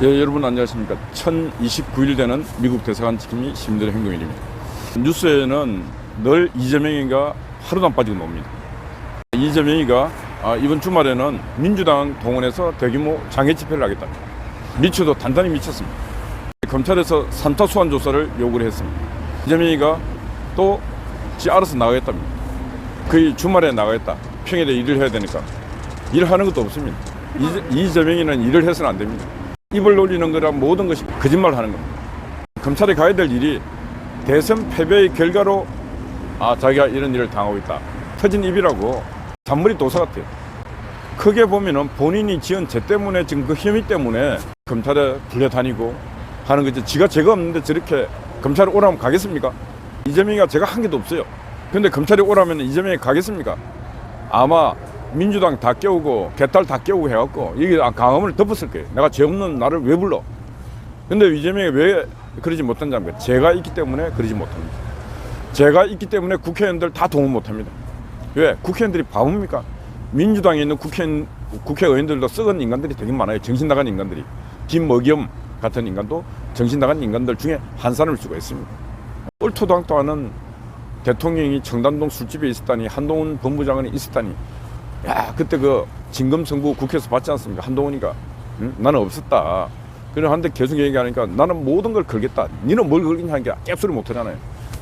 예, 여러분 안녕하십니까. 1029일 되는 미국 대사관 지킴이 시민들의 행동일입니다. 뉴스에는 늘 이재명이가 하루도 안 빠지고 나옵니다. 이재명이가 이번 주말에는 민주당 동원해서 대규모 장애 집회를 하겠답니다. 미쳐도 단단히 미쳤습니다. 검찰에서 산타 수환 조사를 요구를 했습니다. 이재명이가 또 지 알아서 나가겠답니다. 거의 주말에 나가겠다. 평일에 일을 해야 되니까. 일하는 것도 없습니다. 이재명이는 일을 해서는 안 됩니다. 입을 놀리는 거라 모든 것이 거짓말 하는 겁니다. 검찰에 가야 될 일이 대선 패배의 결과로 자기가 이런 일을 당하고 있다. 터진 입이라고 잔머리 도사 같아요. 크게 보면은 본인이 지은 죄 때문에 지금 그 혐의 때문에 검찰에 불려다니고 하는 거지. 지가 죄가 없는데 저렇게 검찰에 오라면 가겠습니까? 이재명이가 죄가 한 개도 없어요. 근데 검찰에 오라면 이재명이 가겠습니까? 아마 민주당 다 깨우고 개딸 다 깨우고 해갖고 이게 강함을 덮었을 거예요. 내가 죄 없는 나를 왜 불러? 근데 이재명이 왜 그러지 못한지 압니까? 죄가 있기 때문에 그러지 못합니다. 죄가 있기 때문에 국회의원들 다 동원 못합니다. 왜? 국회의원들이 바보입니까? 민주당에 있는 국회의원들도 썩은 인간들이 되게 많아요. 정신 나간 인간들이. 김먹이엄 같은 인간도 정신 나간 인간들 중에 한 사람일 수가 있습니다. 얼토당토 하는 대통령이 청담동 술집에 있었다니, 한동훈 법무장관이 있었다니, 야, 그때 그 진검승부 국회에서 받지 않습니까? 한동훈이가. 응? 나는 없었다. 그런데 계속 얘기하니까 나는 모든 걸 걸겠다. 니는 뭘 걸겠냐 하는 게 cap소리 못 하잖아요.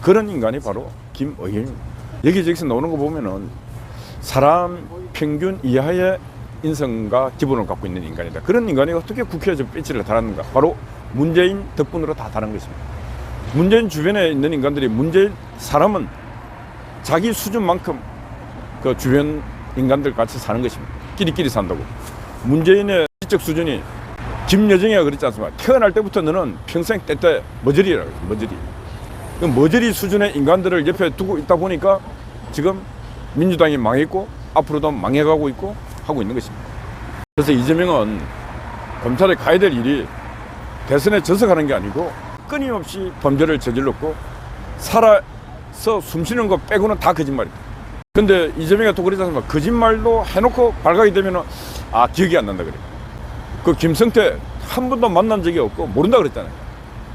그런 인간이 바로 김의겸입니다. 여기저기서 나오는 거 보면은 사람 평균 이하의 인성과 기본을 갖고 있는 인간이다. 그런 인간이 어떻게 국회에서 배치를 달았는가? 바로 문재인 덕분으로 다 다른 것입니다. 문재인 주변에 있는 인간들이 문재인 사람은 자기 수준만큼 그 주변 인간들 같이 사는 것입니다. 끼리끼리 산다고. 문재인의 지적 수준이 김여정이가 그랬지 않습니까? 태어날 때부터 너는 평생 때때 머저리라고 해요. 머저리. 그 머저리 수준의 인간들을 옆에 두고 있다 보니까 지금 민주당이 망했고 앞으로도 망해가고 있고 하고 있는 것입니다. 그래서 이재명은 검찰에 가야 될 일이 대선에 져서 가는 게 아니고 끊임없이 범죄를 저질렀고 살아서 숨쉬는 거 빼고는 다 거짓말이다. 근데 이재명이 또 그러지 않습니까? 거짓말도 해놓고 발각이 되면은 기억이 안 난다 그래. 그 김성태 한 번도 만난 적이 없고 모른다 그랬잖아요.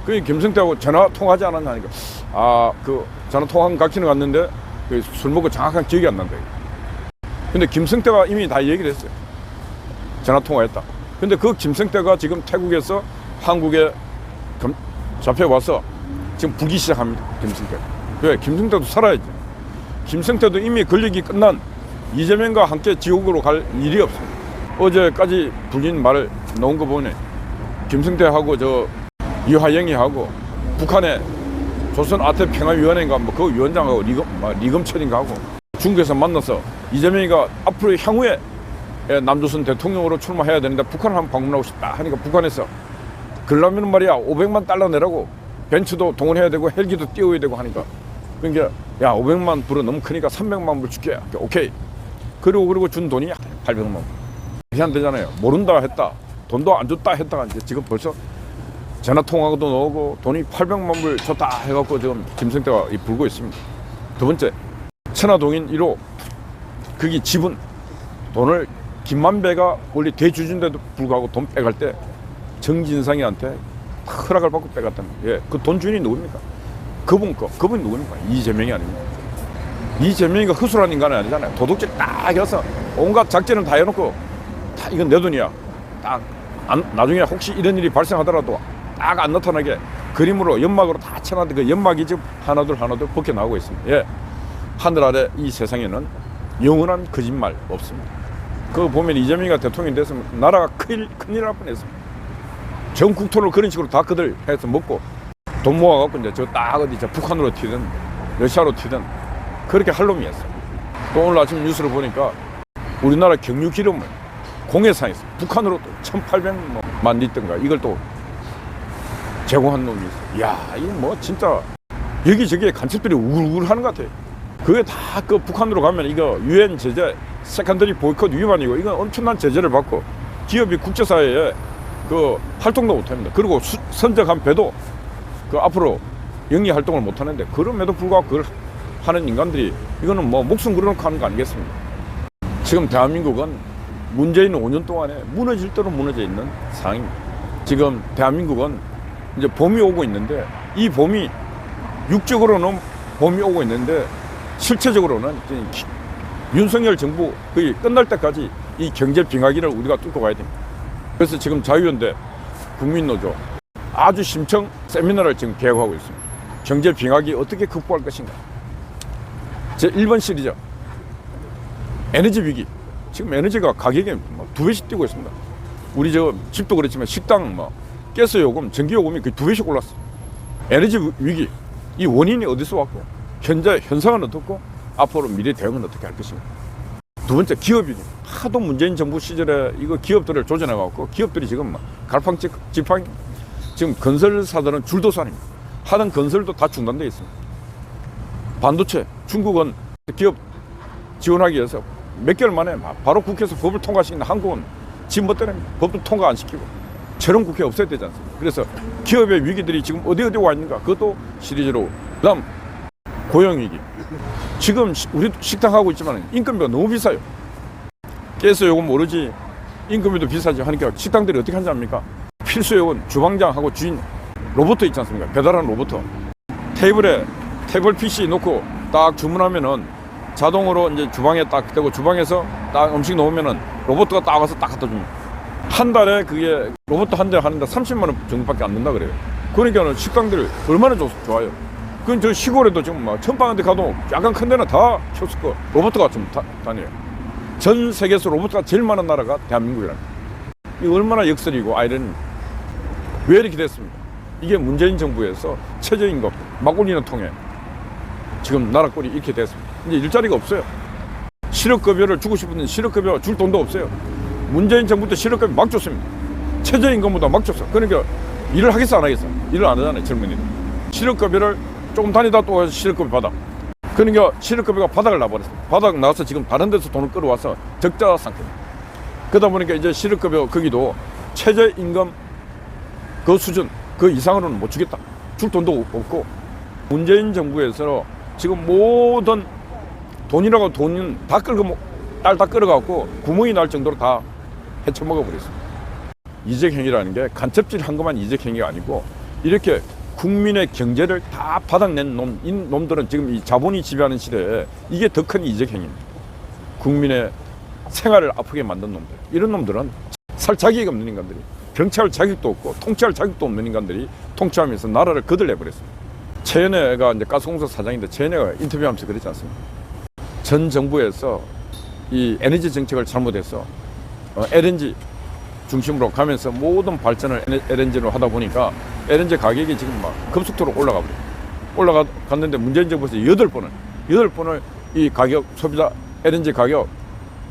그 김성태하고 전화 통화하지 않았나 하니까 그 전화 통화한 각시는 갔는데 그 술 먹고 정확한 기억이 안 난다. 근데 김성태가 이미 다 얘기를 했어요. 전화 통화했다. 근데 그 김성태가 지금 태국에서 한국에 잡혀와서 지금 불기 시작합니다. 김성태. 왜? 김성태도 살아야지. 김성태도 이미 권력이 끝난 이재명과 함께 지옥으로 갈 일이 없습니다. 어제까지 불린 말을 놓은 거 보니 김성태하고 저 이화영이하고 북한의 조선아태평화위원회인가 그 위원장하고 리금철인가 하고 중국에서 만나서 이재명이가 앞으로 향후에 남조선 대통령으로 출마해야 되는데 북한을 한번 방문하고 싶다 하니까 북한에서 그러려면 말이야 500만 달러 내라고 벤츠도 동원해야 되고 헬기도 띄워야 되고 하니까 그러니까 야 500만 불은 너무 크니까 300만 불 줄게. 오케이. 그리고 준 돈이 800만 불. 그게 안 되잖아요. 모른다 했다. 돈도 안 줬다 했다가 이제 지금 벌써 전화 통화도 나오고 돈이 800만 불 줬다 해갖고 지금 김성태가 불고 있습니다. 두 번째 천화동인 1호 거기 지분 돈을 김만배가 원래 대주주인데도 불구하고 돈 빼갈 때 정진상이한테 허락을 받고 빼갔다는 거예요. 예, 그 돈 주인이 누굽니까? 그분이 누굽니까? 이재명이 아닙니까? 이재명이가 허술한 인간은 아니잖아요. 도둑질 딱 해서 온갖 작전을 다 해놓고 다 이건 내 돈이야. 딱 나중에 혹시 이런 일이 발생하더라도 딱 안 나타나게 그림으로 연막으로 다 쳐놨는데 그 연막이 지금 하나둘 벗겨나오고 있습니다. 예, 하늘 아래 이 세상에는 영원한 거짓말 없습니다. 그거 보면 이재명이가 대통령이 됐으면 나라가 큰일 날 뻔했습니다. 전 국토를 그런 식으로 다 그들 해서 먹고 돈 모아갖고 이제 저 딱 어디 북한으로 튀든 러시아로 튀든 그렇게 할 놈이었어요. 또 오늘 아침 뉴스를 보니까 우리나라 경유 기름을 공해상에서 북한으로 또 1,800만 리터인가 이걸 또 제공한 놈이 있어요. 이야, 이거 뭐 진짜 여기저기에 간첩들이 우글우글 하는 것 같아요. 그게 다 그 북한으로 가면 이거 유엔 제재, 세컨더리 보이콧 위반이고 이건 엄청난 제재를 받고 기업이 국제사회에 그 활동도 못합니다. 그리고 선적한 배도 그 앞으로 영리 활동을 못하는데 그럼에도 불구하고 그걸 하는 인간들이 이거는 뭐 목숨 걸어놓고 하는 거 아니겠습니까? 지금 대한민국은 문재인 5년 동안에 무너질 대로 무너져 있는 상황입니다. 지금 대한민국은 이제 봄이 오고 있는데 이 봄이 육적으로는 봄이 오고 있는데 실체적으로는 윤석열 정부 거의 끝날 때까지 이 경제 빙하기를 우리가 뚫고 가야 됩니다. 그래서 지금 자유연대, 국민노조 아주 심층 세미나를 지금 계획하고 있습니다. 경제 빙하기 어떻게 극복할 것인가. 제 1번 시리즈 에너지 위기. 지금 에너지가 가격이 뭐 2배씩 뛰고 있습니다. 우리 저 집도 그렇지만 식당 뭐 가스 요금, 전기 요금이 거의 2배씩 올랐어. 에너지 위기. 이 원인이 어디서 왔고 현재 현상은 어떻고 앞으로 미래 대응은 어떻게 할 것인가. 두 번째 기업이 하도 문재인 정부 시절에 이거 기업들을 조져내 갖고 기업들이 지금 갈팡질팡 지금 건설사들은 줄도산입니다. 하는 건설도 다 중단되어 있습니다. 반도체 중국은 기업 지원하기 위해서 몇 개월 만에 바로 국회에서 법을 통과시키는 한국은 지금 뭐 때문에 법도 통과 안 시키고 저런 국회 없어야 되지 않습니까? 그래서 기업의 위기들이 지금 어디 와 있는가 그것도 시리즈로. 그다음 고용위기. 지금 우리 식당 하고 있지만 인건비가 너무 비싸요. 가스 요금 모르지 인건비도 비싸지 하니까 식당들이 어떻게 하는지 압니까? 필수 요금 주방장하고 주인 로봇 있지 않습니까? 배달하는 로봇. 테이블에 태블 PC 놓고 딱 주문하면은 자동으로 이제 주방에 딱 되고 주방에서 딱 음식 놓으면은 로봇가 딱 와서 딱 갖다 줍니다. 한 달에 그게 로봇 한 대 하는데 30만 원 정도밖에 안 든다 그래요. 그러니까 식당들 얼마나 좋아요. 그건 저 시골에도 지금 막 천방한테 가도 약간 큰 데는 다 키오스크 로봇가 좀 다녀요. 전 세계에서 로봇가 제일 많은 나라가 대한민국이랍니다. 이 얼마나 역설이고 아이러니. 왜 이렇게 됐습니까? 이게 문재인 정부에서 최저임금 막 올리는 통에 지금 나라 꼴이 이렇게 됐습니다. 이제 일자리가 없어요. 실업급여를 주고 싶은데 실업급여 줄 돈도 없어요. 문재인 정부 때 실업급여 막 줬습니다. 최저임금보다 막 줬어. 그러니까 일을 하겠어 안 하겠어? 일을 안 하잖아요 젊은이들. 실업급여를 조금 다니다 또 실업급여 받아. 그러니까 실업급여가 바닥을 나버렸습니다. 바닥 나서 지금 다른 데서 돈을 끌어와서 적자 상태입니다. 그러다 보니까 이제 실업급여 거기도 최저임금 그 수준 그 이상으로는 못 주겠다. 줄 돈도 없고 문재인 정부에서 지금 모든 돈이라고 돈은 다 끌고 딸 다 끌어갖고 구멍이 날 정도로 다 헤쳐먹어 버렸습니다. 이적행위라는 게 간첩질 한 것만 이적행위가 아니고 이렇게 국민의 경제를 다 바닥낸 이 놈들은 지금 이 자본이 지배하는 시대에 이게 더 큰 이적행위입니다. 국민의 생활을 아프게 만든 놈들. 이런 놈들은 살 자격이 없는 인간들이 경찰 자격도 없고 통치할 자격도 없는 인간들이 통치하면서 나라를 거들내버렸습니다. 최은혜가 이제 가스공사 사장인데 최은혜가 인터뷰하면서 그랬지 않습니까? 전 정부에서 이 에너지 정책을 잘못해서 LNG 중심으로 가면서 모든 발전을 LNG로 하다 보니까 LNG 가격이 지금 막 급속도로 올라갔는데 문재인 정부에서 8번을 이 가격 소비자 LNG 가격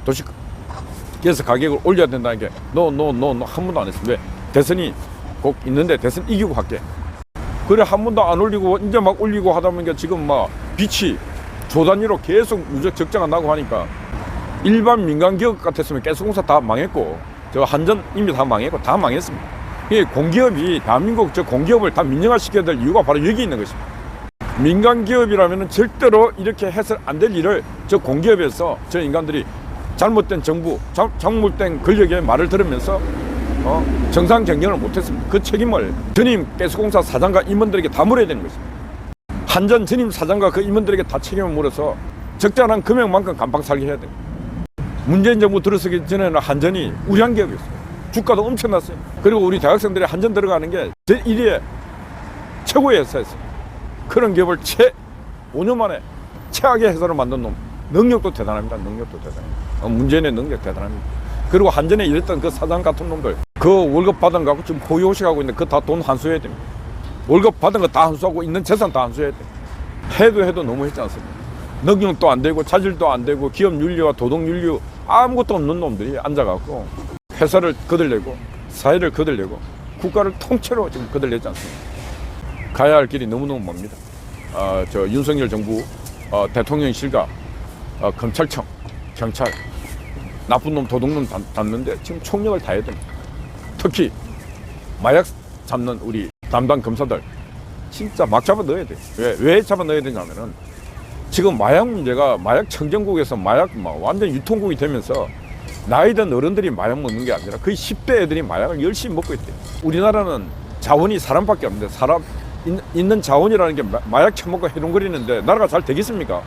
도시가스 가격을 올려야 된다는 게 한 번도 안 했어요. 왜? 대선이 꼭 있는데 대선 이기고 할게. 그래 한 번도 안 올리고 이제 막 올리고 하다 보니까 지금 막 빛이 조 단위로 계속 누적 적자가 나고 하니까 일반 민간 기업 같았으면 가스공사 다 망했고 저 한전 이미 다 망했고 다 망했습니다. 이 공기업이 대한민국 저 공기업을 다 민영화시켜야 될 이유가 바로 여기 있는 것입니다. 민간 기업이라면 절대로 이렇게 해서 안 될 일을 저 공기업에서 저 인간들이 잘못된 정부, 잘못된 권력의 말을 들으면서 정상 경영을 못했습니다. 그 책임을 전임 가스공사 사장과 임원들에게 다 물어야 되는 것입니다. 한전 전임 사장과 그 임원들에게 다 책임을 물어서 적절한 금액만큼 감방 살게 해야 됩니다. 문재인 정부 들어서기 전에는 한전이 우량 기업이었어요. 주가도 엄청났어요. 그리고 우리 대학생들이 한전 들어가는 게 제1위의 최고의 회사였어요. 그런 기업을 5년 만에 최악의 회사로 만든 놈. 능력도 대단합니다. 문재인의 능력 대단합니다. 그리고 한전에 일했던 그 사장 같은 놈들 그 월급 받은 거 갖고 지금 호의호식하고 있는데 그 다 돈 환수해야 됩니다. 월급 받은 거 다 환수하고 있는 재산 다 환수해야 돼요. 해도 너무 했지 않습니까? 능력도 안 되고 자질도 안 되고 기업 윤리와 도덕 윤리 아무것도 없는 놈들이 앉아갖고 회사를 거들내고 사회를 거들내고 국가를 통째로 지금 거들내지 않습니까? 가야 할 길이 너무너무 멉니다. 저 윤석열 정부 대통령실과 검찰청, 경찰 나쁜 놈 도둑놈 잡는데 지금 총력을 다해야 됩니다. 특히 마약 잡는 우리 담당 검사들 진짜 막 잡아 넣어야 돼요. 왜 잡아 넣어야 되냐면은 지금 마약 문제가 마약 청정국에서 마약 완전 유통국이 되면서 나이든 어른들이 마약 먹는 게 아니라 거의 10대 애들이 마약을 열심히 먹고 있대요. 우리나라는 자원이 사람밖에 없는데 사람 있는 자원이라는 게 마약 처먹고 해롱거리는데 나라가 잘 되겠습니까?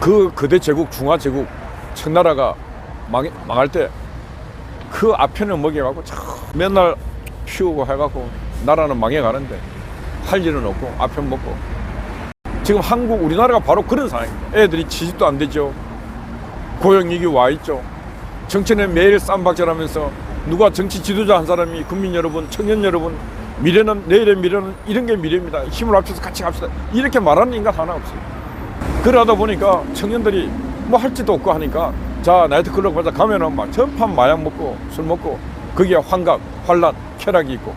그 거대 제국 중화제국 청나라가 망할 때 그 앞에는 먹여가고 맨날 피우고 해갖고 나라는 망해가는데 할 일은 없고 앞편 먹고 지금 우리나라가 바로 그런 상황입니다. 애들이 취직도 안 되죠. 고용위기 와 있죠. 정치는 매일 쌈박질하면서 누가 정치 지도자 한 사람이 국민 여러분, 청년 여러분, 미래는 내일의 미래는 이런 게 미래입니다. 힘을 합쳐서 같이 갑시다. 이렇게 말하는 인간 하나 없어요. 그러다 보니까 청년들이 뭐 할지도 없고 하니까 자 나이트클럽 가자 가면은 막 전판 마약 먹고 술 먹고 거기에 환각, 환란, 쾌락이 있고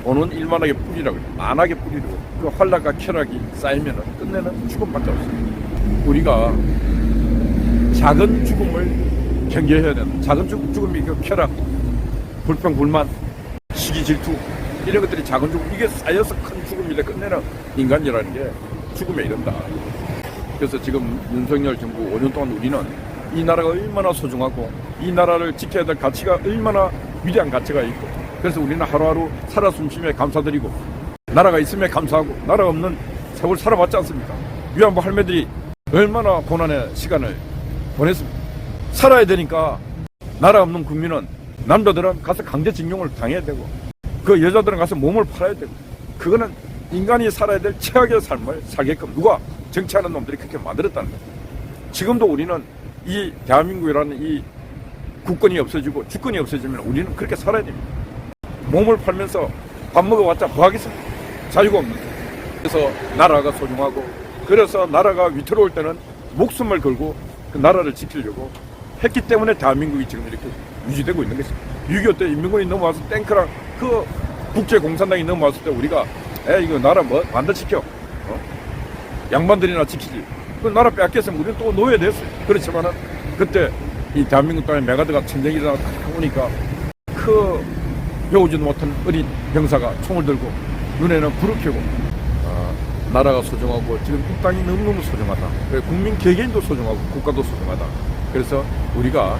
오는 일만하게 뿌리라 그래요. 만하게 뿌리고 그 환락과 쾌락이 쌓이면은 끝내는 죽음밖에 없어요. 우리가 작은 죽음을 경계해야 된다. 작은 죽음이 그 쾌락, 불평, 불만, 시기, 질투 이런 것들이 작은 죽음 이게 쌓여서 큰 죽음이래 끝내는 인간이라는 게 죽음에 이른다. 그래서 지금 윤석열 정부 5년 동안 우리는 이 나라가 얼마나 소중하고 이 나라를 지켜야 될 가치가 얼마나 위대한 가치가 있고 그래서 우리는 하루하루 살아 숨쉬며 감사드리고 나라가 있음에 감사하고 나라 없는 세월 살아봤지 않습니까? 위안부 할매들이 얼마나 고난의 시간을 보냈습니다. 살아야 되니까 나라 없는 국민은 남자들은 가서 강제징용을 당해야 되고 그 여자들은 가서 몸을 팔아야 되고 그거는 인간이 살아야 될 최악의 삶을 살게끔 누가 정치하는 놈들이 그렇게 만들었다는 거죠. 지금도 우리는 이 대한민국이라는 이 국권이 없어지고 주권이 없어지면 우리는 그렇게 살아야 됩니다. 몸을 팔면서 밥 먹어봤자 뭐 하겠습니까? 자유가 없는데. 그래서 나라가 소중하고 그래서 나라가 위태로울 때는 목숨을 걸고 그 나라를 지키려고 했기 때문에 대한민국이 지금 이렇게 유지되고 있는 것입니다. 6.25 때 인민군이 넘어와서 탱크랑 그 국제공산당이 넘어왔을 때 우리가 이거 나라 뭐 만들지켜 양반들이나 지키지 그 나라 빼앗겼으면 우리는 또 노예 됐어요. 그렇지만은 그때 이 대한민국 땅에 메가드가 천정이 일어나서 오니까 그 배우지도 못한 어린 병사가 총을 들고 눈에는 불을 켜고 나라가 소중하고 지금 이 땅이 너무너무 소중하다. 국민 개개인도 소중하고 국가도 소중하다. 그래서 우리가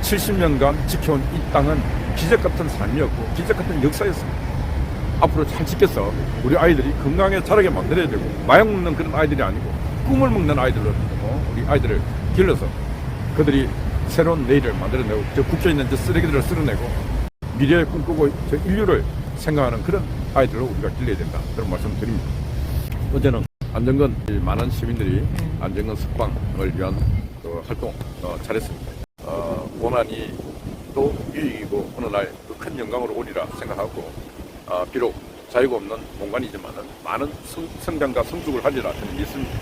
70년간 지켜온 이 땅은 기적같은 삶이었고 기적같은 역사였습니다. 앞으로 잘 지켜서 우리 아이들이 건강하게 자라게 만들어야 되고 마약 먹는 그런 아이들이 아니고 꿈을 먹는 아이들로 우리 아이들을 길러서 그들이 새로운 내일을 만들어내고 저 국제에 있는 저 쓰레기들을 쓸어내고 미래의 꿈꾸고 저 인류를 생각하는 그런 아이들로 우리가 길러야 된다. 그런 말씀 드립니다. 어제는 안정근 많은 시민들이 안정근 석방을 위한 활동 잘했습니다. 고난이 또 유익이고 어느 날 큰 영광으로 오리라 생각하고 비록 자유가 없는 공간이지만 많은 성장과 성숙을 하리라 저는 믿습니다.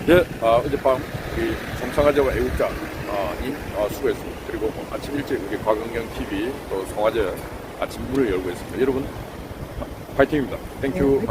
예, 어젯밤 우리 정상화제와 애국자님 수고했습니다. 그리고 아침 일찍 우리 과경경 TV 또 송화제 아침 문을 열고 있습니다. 여러분 파이팅입니다. 땡큐.